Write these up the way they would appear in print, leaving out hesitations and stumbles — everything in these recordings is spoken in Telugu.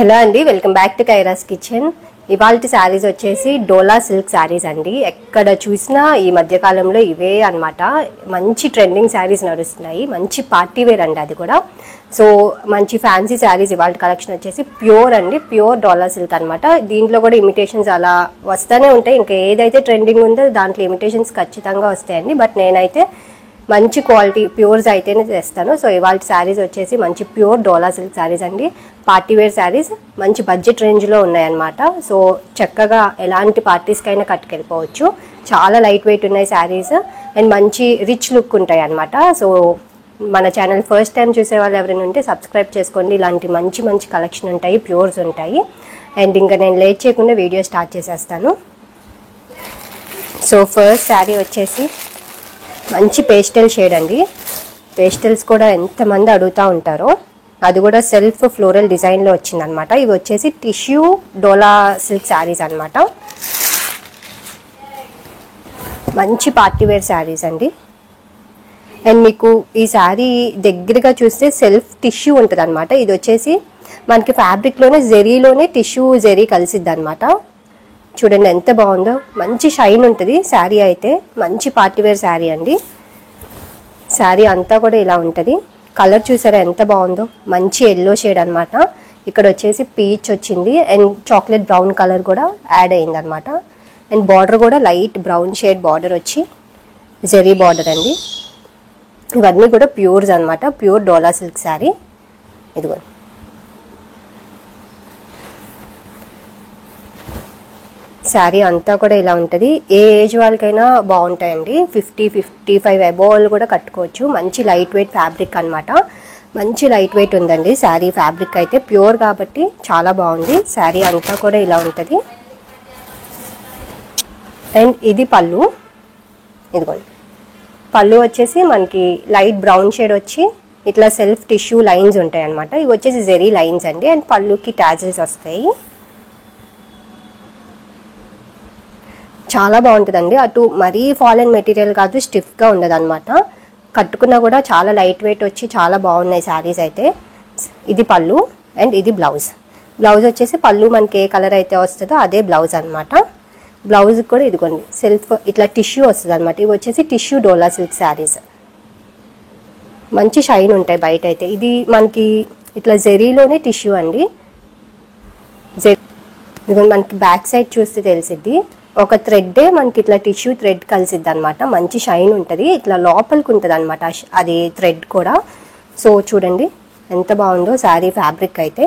హలో అండి, వెల్కమ్ బ్యాక్ టు కైరాస్ కిచెన్. ఇవాల్టి శారీస్ వచ్చేసి డోలా సిల్క్ శారీస్ అండి. ఎక్కడ చూసినా ఈ మధ్యకాలంలో ఇవే అనమాట. మంచి ట్రెండింగ్ శారీస్ నడుస్తున్నాయి. మంచి పార్టీ వేర్ అండి అది కూడా. సో మంచి ఫ్యాన్సీ శారీస్ ఇవాళ కలెక్షన్ వచ్చేసి ప్యూర్ అండి, ప్యూర్ డోలా సిల్క్ అనమాట. దీంట్లో కూడా ఇమిటేషన్స్ అలా వస్తూనే ఉంటాయి. ఇంకా ఏదైతే ట్రెండింగ్ ఉందో దాంట్లో ఇమిటేషన్స్ ఖచ్చితంగా వస్తాయండి. బట్ నేనైతే మంచి క్వాలిటీ ప్యూర్స్ అయితేనే చేస్తాను. సో ఇవాళ శారీస్ వచ్చేసి మంచి ప్యూర్ డోలా సిల్క్ శారీస్ అండి. పార్టీ వేర్ శారీస్ మంచి బడ్జెట్ రేంజ్లో ఉన్నాయన్నమాట. సో చక్కగా ఎలాంటి పార్టీస్కైనా కట్టుకెళ్ళిపోవచ్చు. చాలా లైట్ వెయిట్ ఉన్నాయి శారీస్ అండ్ మంచి రిచ్ లుక్ ఉంటాయి అన్నమాట. సో మన ఛానల్ ఫస్ట్ టైం చూసే వాళ్ళు ఎవరైనా ఉంటే సబ్స్క్రైబ్ చేసుకోండి. ఇలాంటి మంచి మంచి కలెక్షన్ ఉంటాయి, ప్యూర్స్ ఉంటాయి. అండ్ ఇంకా నేను లేట్ చేయకుండా వీడియో స్టార్ట్ చేసేస్తాను. సో ఫస్ట్ శారీ వచ్చేసి మంచి పేస్టల్ షేడ్ అండి. పేస్టల్స్ కూడా ఎంతమంది అడుగుతూ ఉంటారో, అది కూడా సెల్ఫ్ ఫ్లోరల్ డిజైన్లో వచ్చిందనమాట. ఇవి వచ్చేసి టిష్యూ డోలా సిల్క్ శారీస్ అనమాట. మంచి పార్టీ వేర్ శారీస్ అండి. అండ్ మీకు ఈ శారీ దగ్గరగా చూస్తే సెల్ఫ్ టిష్యూ ఉంటుంది అనమాట. ఇది వచ్చేసి మనకి ఫ్యాబ్రిక్లోనే జెరీలోనే టిష్యూ జెరీ కలిసిద్ది అనమాట. చూడండి ఎంత బాగుందో, మంచి షైన్ ఉంటుంది శారీ అయితే. మంచి పార్టీవేర్ శారీ అండి. శారీ అంతా కూడా ఇలా ఉంటుంది. కలర్ చూసారా ఎంత బాగుందో, మంచి ఎల్లో షేడ్ అనమాట. ఇక్కడ వచ్చేసి పీచ్ వచ్చింది అండ్ చాక్లెట్ బ్రౌన్ కలర్ కూడా యాడ్ అయింది అనమాట. అండ్ బార్డర్ కూడా లైట్ బ్రౌన్ షేడ్ బార్డర్ వచ్చి జెరీ బార్డర్ అండి. ఇవన్నీ కూడా ప్యూర్స్ అనమాట, ప్యూర్ డోలా సిల్క్ శారీ. ఇదిగో శారీ అంతా కూడా ఇలా ఉంటుంది. ఏ ఏజ్ వాళ్ళకైనా బాగుంటాయండి. 50-55 అబోవ్ వాళ్ళు కూడా కట్టుకోవచ్చు. మంచి లైట్ వెయిట్ ఫ్యాబ్రిక్ అనమాట. మంచి లైట్ వెయిట్ ఉందండి శారీ. ఫ్యాబ్రిక్ అయితే ప్యూర్ కాబట్టి చాలా బాగుంది. శారీ అంతా కూడా ఇలా ఉంటుంది. అండ్ ఇది పళ్ళు. ఇదిగోండి పళ్ళు వచ్చేసి మనకి లైట్ బ్రౌన్ షేడ్ వచ్చి ఇట్లా సెల్ఫ్ టిష్యూ లైన్స్ ఉంటాయి అనమాట. ఇవి వచ్చేసి జెరీ లైన్స్ అండి. అండ్ పళ్ళుకి టాజిల్స్ వస్తాయి. చాలా బాగుంటుందండి. అటు మరీ ఫాలెన్ మెటీరియల్ కాదు, స్టిఫ్గా ఉండదు అనమాట. కట్టుకున్నా కూడా చాలా లైట్ వెయిట్ వచ్చి చాలా బాగున్నాయి శారీస్ అయితే. ఇది పళ్ళు అండ్ ఇది బ్లౌజ్. బ్లౌజ్ వచ్చేసి పళ్ళు మనకి ఏ కలర్ అయితే వస్తుందో అదే బ్లౌజ్ అనమాట. బ్లౌజ్ కూడా ఇదిగోండి సెల్ఫ్ ఇట్లా టిష్యూ వస్తుంది అనమాట. ఇవి వచ్చేసి టిష్యూ డోలా సిల్క్ శారీస్. మంచి షైన్ ఉంటాయి బయట అయితే. ఇది మనకి ఇట్లా జెరీలోనే టిష్యూ అండి. ఇదిగోండి మనకి బ్యాక్ సైడ్ చూస్తే తెలిసిద్ది. ఒక థ్రెడ్డే మనకి ఇట్లా టిష్యూ థ్రెడ్ కలిసిద్ది అనమాట. మంచి షైన్ ఉంటుంది. ఇట్లా లోపలికి ఉంటుంది అనమాట అది థ్రెడ్ కూడా. సో చూడండి ఎంత బాగుందో శారీ ఫ్యాబ్రిక్ అయితే.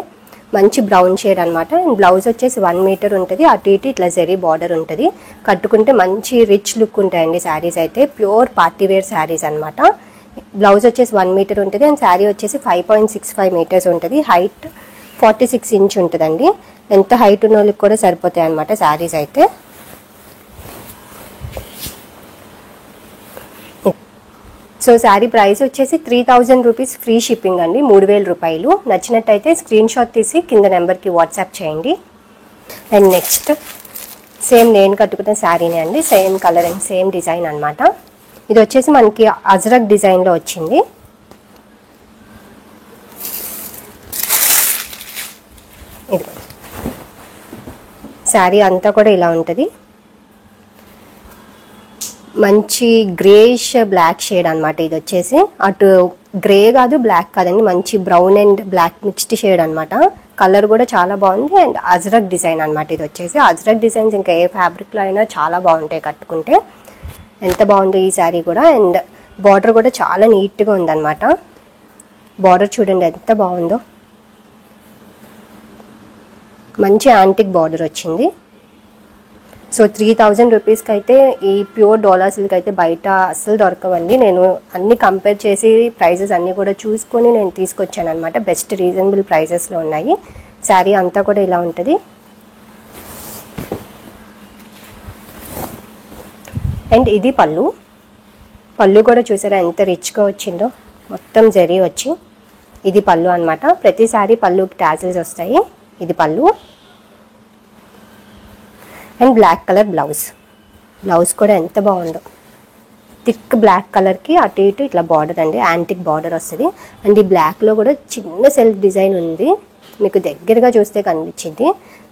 మంచి బ్రౌన్ షేడ్ అనమాట. అండ్ బ్లౌజ్ వచ్చేసి 1 మీటర్ ఉంటుంది. అటు ఇటు ఇట్లా జెరీ బార్డర్ ఉంటుంది. కట్టుకుంటే మంచి రిచ్ లుక్ ఉంటాయండి శారీస్ అయితే. ప్యూర్ పార్టీ వేర్ శారీస్ అనమాట. బ్లౌజ్ వచ్చేసి 1 మీటర్ ఉంటుంది. అండ్ శారీ వచ్చేసి 5.65 మీటర్స్ ఉంటుంది. హైట్ 46 ఇంచ్ ఉంటుందండి. ఎంత హైట్ ఉన్న వాళ్ళకి కూడా సరిపోతాయి అనమాట శారీస్ అయితే. సో శారీ ప్రైస్ వచ్చేసి 3000 రూపీస్, ఫ్రీ షిప్పింగ్ అండి. 3000 రూపాయలు. నచ్చినట్టయితే స్క్రీన్ షాట్ తీసి కింద నెంబర్కి వాట్సాప్ చేయండి. అండ్ నెక్స్ట్ సేమ్ నేను కట్టుకున్న శారీనే అండి. Same colour and same design అనమాట. ఇది వచ్చేసి మనకి అజ్రక్ డిజైన్లో వచ్చింది. ఇది శారీ అంతా కూడా ఇలా ఉంటుంది. మంచి గ్రేష్ బ్లాక్ షేడ్ అనమాట. ఇది వచ్చేసి అటు గ్రే కాదు బ్లాక్ కాదండి, మంచి brown and black mixed shade అనమాట. కలర్ కూడా చాలా బాగుంది. అండ్ అజ్రక్ డిజైన్ అనమాట. ఇది వచ్చేసి అజ్రక్ డిజైన్స్ ఇంకా ఏ ఫ్యాబ్రిక్లో అయినా చాలా బాగుంటాయి కట్టుకుంటే. ఎంత బాగుందో ఈ శారీ కూడా. అండ్ బార్డర్ కూడా చాలా నీట్గా ఉందన్నమాట. బార్డర్ చూడండి ఎంత బాగుందో. మంచి యాంటిక్ బార్డర్ వచ్చింది. సో 3000 రూపీస్కి అయితే ఈ ప్యూర్ డోలా సిల్క్ అయితే బయట అస్సలు దొరకవండి. నేను అన్ని కంపేర్ చేసి ప్రైజెస్ అన్నీ కూడా చూసుకొని నేను తీసుకొచ్చాను అనమాట. బెస్ట్ రీజనబుల్ ప్రైజెస్లో ఉన్నాయి. శారీ అంతా కూడా ఇలా ఉంటుంది. అండ్ ఇది పళ్ళు. పళ్ళు కూడా చూసారా ఎంత రిచ్గా వచ్చిందో. మొత్తం జరీ వచ్చి ఇది పళ్ళు అనమాట. ప్రతి శారీ పళ్ళుకి టాజిల్స్ వస్తాయి. ఇది పళ్ళు. And black colour blouse. Blouse కూడా ఎంత బాగుందో. థిక్ బ్లాక్ కలర్కి అటు ఇటు ఇట్లా బార్డర్ అండి, యాంటిక్ బార్డర్ వస్తుంది. అండ్ ఈ బ్లాక్లో కూడా చిన్న సెల్ఫ్ డిజైన్ ఉంది. మీకు దగ్గరగా చూస్తే కనిపించింది.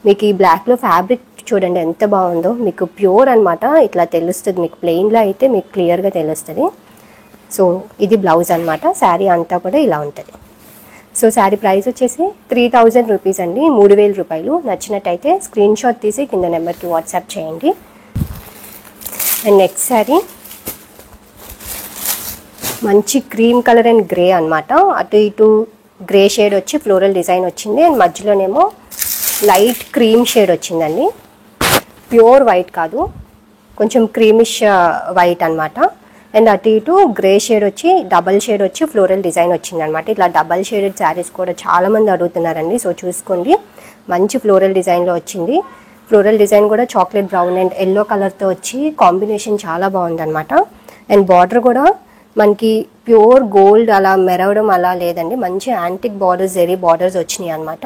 మీకు ఈ బ్లాక్లో ఫ్యాబ్రిక్ చూడండి ఎంత బాగుందో, మీకు ప్యూర్ అనమాట. ఇట్లా తెలుస్తుంది మీకు, ప్లెయిన్లో అయితే మీకు క్లియర్గా తెలుస్తుంది. సో ఇది బ్లౌజ్ అనమాట. శారీ అంతా కూడా ఇలా ఉంటుంది. సో శారీ ప్రైస్ వచ్చేసి 3000 రూపీస్ అండి, 3000 రూపాయలు. నచ్చినట్టయితే స్క్రీన్ షాట్ తీసి కింద నెంబర్కి వాట్సాప్ చేయండి. అండ్ నెక్స్ట్ శారీ మంచి క్రీమ్ కలర్ అండ్ గ్రే అనమాట. అటు ఇటు గ్రే షేడ్ వచ్చి ఫ్లోరల్ డిజైన్ వచ్చింది. అండ్ మధ్యలోనేమో లైట్ క్రీమ్ షేడ్ వచ్చిందండి. ప్యూర్ వైట్ కాదు, కొంచెం క్రీమిష్ వైట్ అనమాట. అండ్ అటు ఇటు గ్రే షేడ్ వచ్చి డబల్ షేడ్ వచ్చి ఫ్లోరల్ డిజైన్ వచ్చింది అనమాట. ఇట్లా డబల్ షేడెడ్ శారీస్ కూడా చాలామంది అడుగుతున్నారండి. సో చూసుకోండి, మంచి ఫ్లోరల్ డిజైన్లో వచ్చింది. ఫ్లోరల్ డిజైన్ కూడా చాక్లెట్ బ్రౌన్ అండ్ ఎల్లో కలర్తో వచ్చి కాంబినేషన్ చాలా బాగుందన్నమాట. అండ్ బార్డర్ కూడా మనకి ప్యూర్ గోల్డ్ అలా మెరవడం అలా లేదండి, మంచి యాంటిక్ బార్డర్స్, జెరీ బార్డర్స్ వచ్చినాయి అనమాట.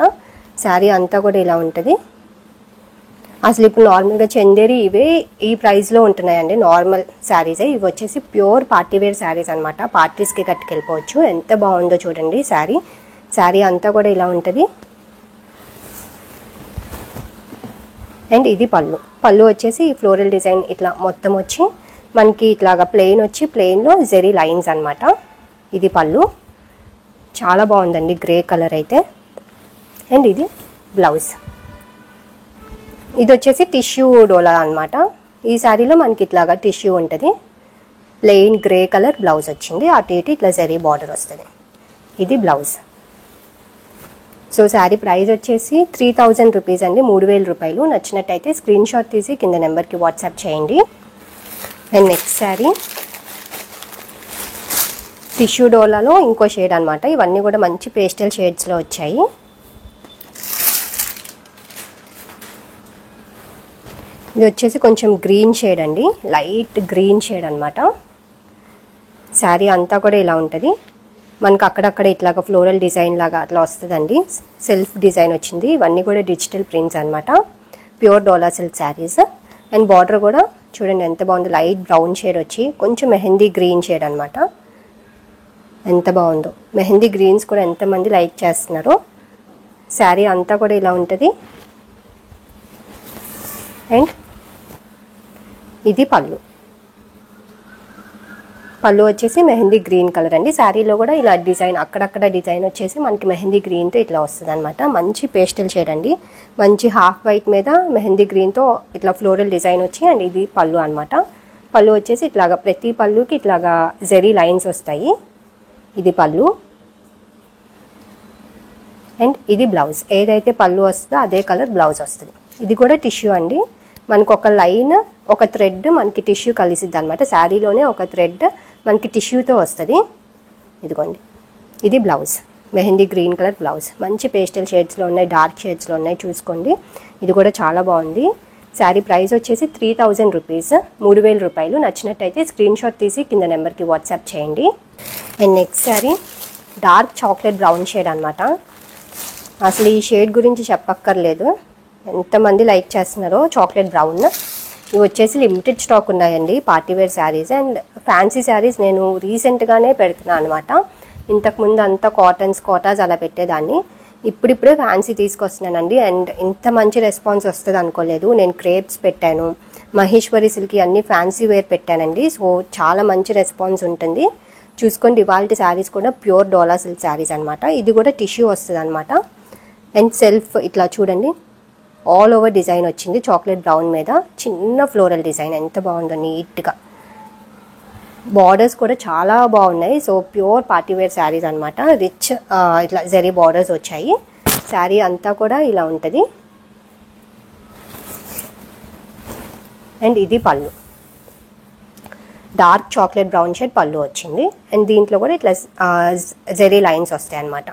శారీ అంతా కూడా ఇలా ఉంటుంది. అసలు ఇప్పుడు నార్మల్గా చందేరి ఇవే ఈ ప్రైస్లో ఉంటున్నాయండి, నార్మల్ శారీసే. ఇవి వచ్చేసి ప్యూర్ పార్టీవేర్ శారీస్ అనమాట. పార్టీస్కి కట్టుకెళ్ళిపోవచ్చు. ఎంత బాగుందో చూడండి శారీ. శారీ అంతా కూడా ఇలా ఉంటుంది. అండ్ ఇది పళ్ళు. పళ్ళు వచ్చేసి ఈ ఫ్లోరల్ డిజైన్ ఇట్లా మొత్తం వచ్చి మనకి ఇట్లాగా ప్లెయిన్ వచ్చి ప్లెయిన్లో జెరీ లైన్స్ అనమాట. ఇది పళ్ళు, చాలా బాగుందండి గ్రే కలర్ అయితే. అండ్ ఇది బ్లౌజ్. ఇది వచ్చేసి టిష్యూ డోలా అనమాట. ఈ శారీలో మనకి ఇట్లాగా టిష్యూ ఉంటుంది. ప్లెయిన్ గ్రే కలర్ బ్లౌజ్ వచ్చింది. అటు ఇటు ఇట్లా జరీ బార్డర్ వస్తుంది. ఇది బ్లౌజ్. సో శారీ ప్రైస్ వచ్చేసి 3000 రూపీస్ అండి, 3000 రూపాయలు. నచ్చినట్టయితే స్క్రీన్ షాట్ తీసి కింద నెంబర్కి వాట్సాప్ చేయండి. అండ్ నెక్స్ట్ శారీ టిష్యూ డోలాలో ఇంకో షేడ్ అనమాట. ఇవన్నీ కూడా మంచి పేస్టల్ షేడ్స్లో వచ్చాయి. ఇది వచ్చేసి కొంచెం గ్రీన్ షేడ్ అండి, లైట్ గ్రీన్ షేడ్ అనమాట. శారీ అంతా కూడా ఇలా ఉంటుంది. మనకు అక్కడక్కడ ఇట్లాగా ఫ్లోరల్ డిజైన్ లాగా అట్లా వస్తుందండి. సెల్ఫ్ డిజైన్ వచ్చింది. ఇవన్నీ కూడా డిజిటల్ ప్రింట్స్ అనమాట. Pure dola silk saris. And border కూడా చూడండి ఎంత బాగుంది, లైట్ బ్రౌన్ షేడ్ వచ్చి కొంచెం మెహందీ గ్రీన్ షేడ్ అనమాట. ఎంత బాగుందో, మెహందీ గ్రీన్స్ కూడా ఎంతమంది లైక్ చేస్తున్నారో. శారీ అంతా కూడా ఇలా ఉంటుంది. అండ్ ఇది పళ్ళు. పళ్ళు వచ్చేసి మెహందీ గ్రీన్ కలర్ అండి. శారీలో కూడా ఇలా డిజైన్ అక్కడక్కడ డిజైన్ వచ్చేసి మనకి మెహందీ గ్రీన్తో ఇట్లా వస్తుంది అనమాట. మంచి పేస్టల్ షేడ్ అండి, మంచి హాఫ్ వైట్ మీద మెహందీ గ్రీన్తో ఇట్లా ఫ్లోరల్ డిజైన్ వచ్చి. అండ్ ఇది పళ్ళు అనమాట. పళ్ళు వచ్చేసి ఇట్లాగా ప్రతి పళ్ళుకి ఇట్లాగా జెరీ లైన్స్ వస్తాయి. ఇది పళ్ళు. అండ్ ఇది బ్లౌజ్. ఏదైతే పళ్ళు వస్తుందో అదే కలర్ బ్లౌజ్ వస్తుంది. ఇది కూడా టిష్యూ అండి. మనకు ఒక లైన్ ఒక థ్రెడ్ మనకి టిష్యూ కలిసిద్ది అనమాట. శారీలోనే ఒక థ్రెడ్ మనకి టిష్యూతో వస్తుంది. ఇదిగోండి, ఇది blouse. Mehndi green colour blouse. మంచి పేస్టల్ షేడ్స్లో ఉన్నాయి, డార్క్ షేడ్స్లో ఉన్నాయి. చూసుకోండి, ఇది కూడా చాలా బాగుంది. శారీ ప్రైస్ వచ్చేసి 3000 రూపీస్, 3000 రూపాయలు. నచ్చినట్టయితే స్క్రీన్ షాట్ తీసి కింద నెంబర్కి వాట్సాప్ చేయండి. And next sari dark chocolate brown shade అనమాట. అసలు ఈ షేడ్ గురించి చెప్పక్కర్లేదు, ఎంతమంది లైక్ చేస్తున్నారో. Chocolate brown. ఇవి వచ్చేసి లిమిటెడ్ స్టాక్ ఉన్నాయండి, partywear saris. And fancy saris నేను రీసెంట్గానే పెడుతున్నాను అనమాట. ఇంతకుముందు అంతా కోటాస్ అలా పెట్టేదాన్ని. ఇప్పుడిప్పుడే ఫ్యాన్సీ తీసుకొస్తున్నానండి. అండ్ ఇంత మంచి రెస్పాన్స్ వస్తుంది అనుకోలేదు. నేను క్రేప్స్ పెట్టాను, మహేశ్వరి సిల్క్ అన్ని ఫ్యాన్సీ వేర్ పెట్టానండి. సో చాలా మంచి రెస్పాన్స్ ఉంటుంది. చూసుకోండి, ఇవాళ శారీస్ కూడా ప్యూర్ డోలా సిల్క్ శారీస్ అనమాట. ఇది కూడా టిష్యూ వస్తుంది అనమాట. అండ్ సెల్ఫ్ ఇట్లా చూడండి, ఆల్ ఓవర్ డిజైన్ వచ్చింది. చాక్లెట్ బ్రౌన్ మీద చిన్న ఫ్లోరల్ డిజైన్ ఎంత బాగుందో నీట్గా. బార్డర్స్ కూడా చాలా బాగున్నాయి. సో ప్యూర్ పార్టీవేర్ శారీస్ అనమాట. రిచ్ ఇట్లా జరీ బార్డర్స్ వచ్చాయి. శారీ అంతా కూడా ఇలా ఉంటుంది. అండ్ ఇది పళ్ళు. డార్క్ చాక్లెట్ బ్రౌన్ షేడ్ పళ్ళు వచ్చింది. అండ్ దీంట్లో కూడా ఇట్లా జరీ లైన్స్ వస్తాయి అన్నమాట.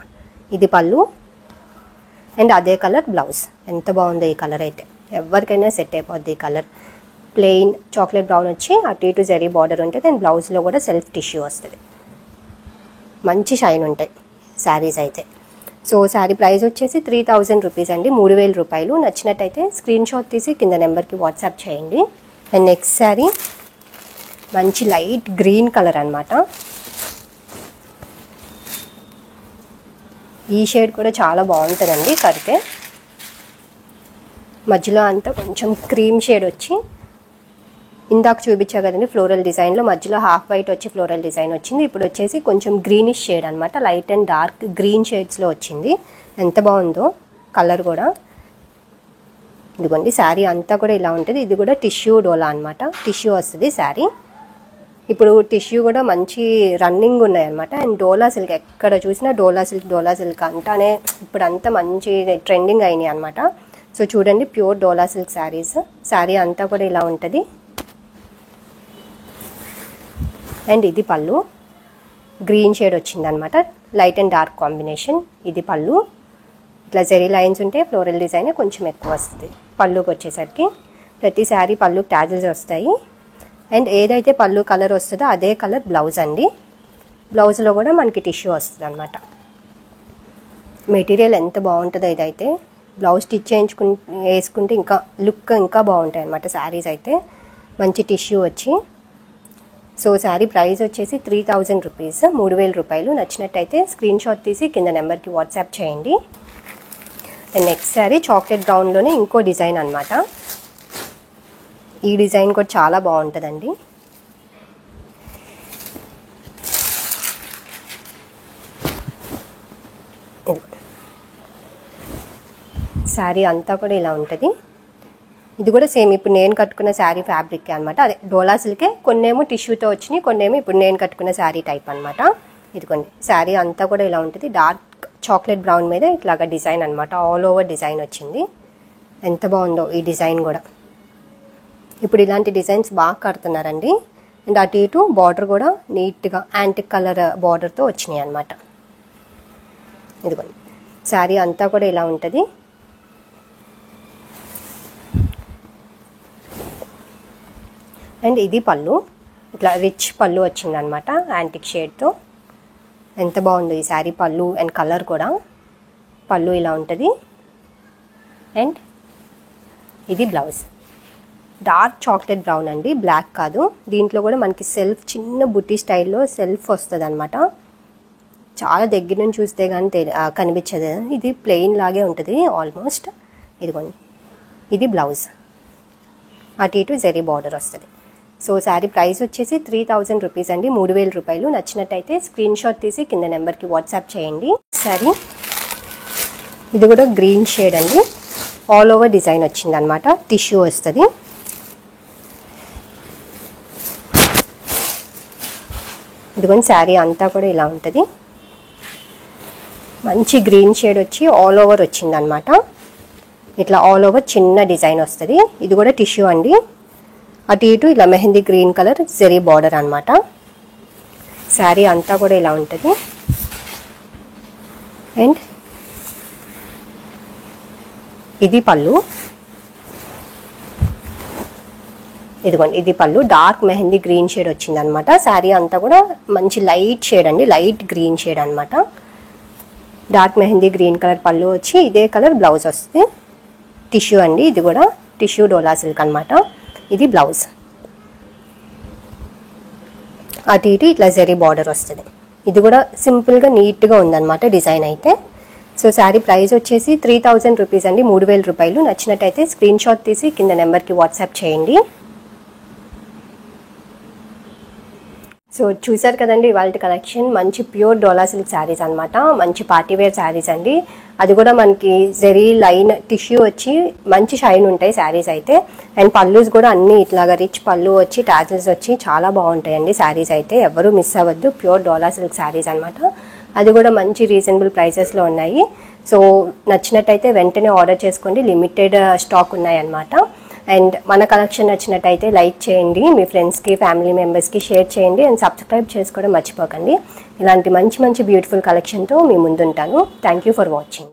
ఇది పళ్ళు. అండ్ అదే కలర్ బ్లౌజ్. ఎంత బాగుందో ఈ కలర్ అయితే, ఎవరికైనా సెట్ అయిపోద్ది ఈ కలర్. ప్లెయిన్ చాక్లెట్ బ్రౌన్ వచ్చి అటు ఇటు జరీ బార్డర్ ఉంటుంది. అండ్ బ్లౌజ్లో కూడా సెల్ఫ్ టిష్యూ వస్తుంది. మంచి షైన్ ఉంటాయి శారీస్ అయితే. సో శారీ ప్రైస్ వచ్చేసి 3000 రూపీస్ అండి, 3000 రూపాయలు. నచ్చినట్టయితే స్క్రీన్ షాట్ తీసి కింద నెంబర్కి వాట్సాప్ చేయండి. అండ్ నెక్స్ట్ శారీ మంచి లైట్ గ్రీన్ కలర్ అనమాట. ఈ షేడ్ కూడా చాలా బాగుంటుందండి కడితే. మధ్యలో అంతా కొంచెం క్రీమ్ షేడ్ వచ్చి, ఇందాక చూపించా కదండి ఫ్లోరల్ డిజైన్లో మధ్యలో హాఫ్ వైట్ వచ్చి ఫ్లోరల్ డిజైన్ వచ్చింది. ఇప్పుడు వచ్చేసి కొంచెం గ్రీనిష్ షేడ్ అనమాట, లైట్ అండ్ డార్క్ గ్రీన్ షేడ్స్లో వచ్చింది. ఎంత బాగుందో కలర్ కూడా. ఇదిగోండి శారీ అంతా కూడా ఇలా ఉంటుంది. ఇది కూడా టిష్యూ డోలా అనమాట, టిష్యూ వస్తుంది శారీ. ఇప్పుడు టిష్యూ కూడా మంచి రన్నింగ్ ఉన్నాయన్నమాట. అండ్ డోలా సిల్క్, ఎక్కడ చూసినా డోలా సిల్క్ అంటానే ఇప్పుడు అంతా మంచి ట్రెండింగ్ అయినాయి అనమాట. సో చూడండి ప్యూర్ డోలా సిల్క్ శారీస్. శారీ అంతా కూడా ఇలా ఉంటుంది. అండ్ ఇది పళ్ళు, గ్రీన్ షేడ్ వచ్చింది అనమాట, లైట్ అండ్ డార్క్ కాంబినేషన్. ఇది పళ్ళు, ఇట్లా జెరీ లైన్స్ ఉంటే ఫ్లోరల్ డిజైన్ కొంచెం ఎక్కువ వస్తుంది. పళ్ళుకి వచ్చేసరికి ప్రతి శారీ పళ్ళు ట్యాజిల్స్ వస్తాయి. అండ్ ఏదైతే పళ్ళు కలర్ వస్తుందో అదే కలర్ బ్లౌజ్ అండి. బ్లౌజ్లో కూడా మనకి టిష్యూ వస్తుంది అనమాట. మెటీరియల్ ఎంత బాగుంటుందో ఇదైతే. బ్లౌజ్ స్టిచ్ వేసుకుంటే ఇంకా లుక్ ఇంకా బాగుంటాయి అనమాట శారీస్ అయితే. మంచి టిష్యూ వచ్చి. సో శారీ ప్రైస్ వచ్చేసి 3000 రూపీస్, 3000 రూపాయలు. నచ్చినట్టయితే స్క్రీన్ షాట్ తీసి కింద నెంబర్కి వాట్సాప్ చేయండి. అండ్ నెక్స్ట్ శారీ చాక్లెట్ బ్రౌన్లోనే ఇంకో డిజైన్ అనమాట. ఈ డిజైన్ కూడా చాలా బాగుంటుందండి. శారీ అంతా కూడా ఇలా ఉంటుంది. ఇది కూడా సేమ్ ఇప్పుడు నేను కట్టుకున్న శారీ ఫ్యాబ్రిక్ అనమాట, అదే డోలా సిల్కే. కొన్నేమో టిష్యూతో వచ్చినాయి, కొన్నేమో ఇప్పుడు నేను కట్టుకున్న శారీ టైప్ అనమాట. ఇదిగోండి శారీ అంతా కూడా ఇలా ఉంటుంది. డార్క్ చాక్లెట్ బ్రౌన్ మీద ఇట్లాగా డిజైన్ అనమాట, ఆల్ ఓవర్ డిజైన్ వచ్చింది. ఎంత బాగుందో ఈ డిజైన్ కూడా. ఇప్పుడు ఇలాంటి డిజైన్స్ బాగా కడుతున్నారండి. అండ్ అటు ఇటు బార్డర్ కూడా నీట్గా యాంటిక్ కలర్ బార్డర్తో వచ్చినాయి అనమాట. ఇదిగోండి శారీ అంతా కూడా ఇలా ఉంటుంది. అండ్ ఇది పళ్ళు, ఇట్లా రిచ్ పళ్ళు వచ్చిందనమాట యాంటిక్ షేడ్తో. ఎంత బాగుందో ఈ శారీ పళ్ళు అండ్ కలర్ కూడా. పళ్ళు ఇలా ఉంటుంది. అండ్ ఇది బ్లౌజ్, డార్క్ చాక్లెట్ బ్రౌన్ అండి, బ్లాక్ కాదు. దీంట్లో కూడా మనకి సెల్ఫ్ చిన్న బుట్టి స్టైల్లో సెల్ఫ్ వస్తుంది అనమాట. చాలా దగ్గర నుంచి చూస్తే కానీ కనిపించదు. ఇది ప్లెయిన్ లాగే ఉంటుంది ఆల్మోస్ట్. ఇదిగోండి ఇది బ్లౌజ్, అటు ఇటు జరీ బార్డర్ వస్తుంది. సో శారీ ప్రైస్ వచ్చేసి 3000 రూపీస్ అండి, 3000 రూపాయలు. నచ్చినట్టయితే స్క్రీన్ షాట్ తీసి కింద నెంబర్కి వాట్సాప్ చేయండి. శారీ ఇది కూడా గ్రీన్ షేడ్ అండి, ఆల్ ఓవర్ డిజైన్ వచ్చింది అనమాట, టిష్యూ వస్తుంది. ఇదిగోండి శారీ అంతా కూడా ఇలా ఉంటుంది. మంచి గ్రీన్ షేడ్ వచ్చి ఆల్ ఓవర్ వచ్చింది అనమాట. ఇట్లా ఆల్ ఓవర్ చిన్న డిజైన్ వస్తుంది. ఇది కూడా టిష్యూ అండి. అటు ఇటు ఇలా mehndi green colour zari border అనమాట. శారీ అంతా కూడా ఇలా ఉంటుంది. అండ్ ఇది పళ్ళు, ఇదిగోండి ఇది పళ్ళు, డార్క్ మెహందీ గ్రీన్ షేడ్ వచ్చింది అనమాట. శారీ అంతా కూడా మంచి లైట్ షేడ్ అండి, లైట్ గ్రీన్ షేడ్ అనమాట. డార్క్ మెహందీ గ్రీన్ కలర్ పళ్ళు వచ్చి ఇదే కలర్ బ్లౌజ్ వస్తుంది. టిష్యూ అండి, ఇది కూడా టిష్యూ డోలా సిల్క్ అనమాట. ఇది బ్లౌజ్, అటు ఇటు ఇట్లా జరీ బార్డర్ వస్తుంది. ఇది కూడా సింపుల్గా నీట్గా ఉందన్నమాట డిజైన్ అయితే. సో శారీ ప్రైస్ వచ్చేసి 3000 రూపీస్ అండి, 3000 రూపాయలు. నచ్చినట్టయితే స్క్రీన్ షాట్ తీసి కింద నెంబర్కి వాట్సాప్ చేయండి. సో చూసారు కదండి ఇవాళ కలెక్షన్. మంచి ప్యూర్ డోలా సిల్క్ శారీస్ అనమాట, మంచి పార్టీవేర్ శారీస్ అండి. అది కూడా మనకి జెరీ లైన్ టిష్యూ వచ్చి మంచి షైన్ ఉంటాయి శారీస్ అయితే. అండ్ పల్లూస్ కూడా అన్నీ ఇట్లాగా రిచ్ పళ్ళు వచ్చి టాజిల్స్ వచ్చి చాలా బాగుంటాయండి శారీస్ అయితే. ఎవరు మిస్ అవ్వద్దు, ప్యూర్ డోలా సిల్క్ శారీస్ అనమాట. అది కూడా మంచి రీజనబుల్ ప్రైసెస్లో ఉన్నాయి. సో నచ్చినట్టయితే వెంటనే ఆర్డర్ చేసుకోండి, లిమిటెడ్ స్టాక్ ఉన్నాయన్నమాట. అండ్ మన కలెక్షన్ నచ్చినట్టయితే లైక్ చేయండి, మీ ఫ్రెండ్స్కి ఫ్యామిలీ మెంబర్స్కి షేర్ చేయండి. అండ్ సబ్స్క్రైబ్ చేసుకోవడం మర్చిపోకండి. ఇలాంటి మంచి మంచి బ్యూటిఫుల్ కలెక్షన్తో మీ ముందుంటాను. Thank you for watching.